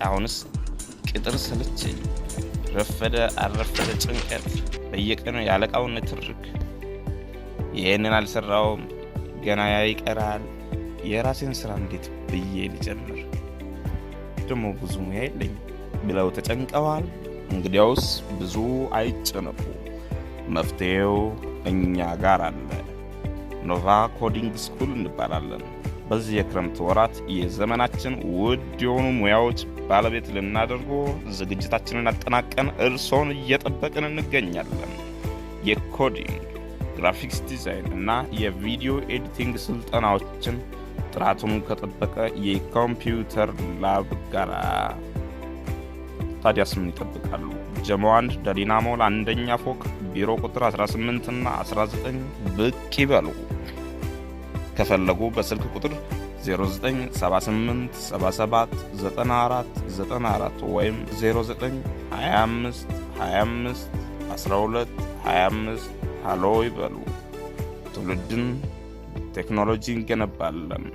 አሁንስ ቅጥር ሰለቸኝ። ረፈደ አረፈደ ጭንቀት፣ በየቀኑ ያለቃውን ትርክ። ይሄንን አልሰራውም ገና ይቀራል። የራሴን ስራ እንዴት ብዬ ልጀምር? ደግሞ ብዙ ሙያ የለኝ ብለው ተጨንቀዋል። እንግዲያውስ ብዙ አይጨነቁ፣ መፍትሄው እኛ ጋር አለ። ኖቫ ኮዲንግ ስኩል እንባላለን። በዚህ የክረምት ወራት የዘመናችን ውድ የሆኑ ሙያዎች ባለቤት ልናደርጎ ዝግጅታችንን አጠናቀን እርሶን እየጠበቅን እንገኛለን። የኮዲንግ፣ ግራፊክስ ዲዛይን እና የቪዲዮ ኤዲቲንግ ስልጠናዎችን ጥራቱን ከጠበቀ የኮምፒውተር ላብ ጋር። ታዲያስ ምን ይጠብቃሉ? ጀሞ 1 ዳሊና ሞል አንደኛ ፎቅ ቢሮ ቁጥር 18 እና 19 ብቅ ይበሉ። ከፈለጉ በስልክ ቁጥር 0978 77 94 94 ወይም 0925 25 12 25 ሃሎ ይበሉ። ትውልድን ቴክኖሎጂ እንገነባለን።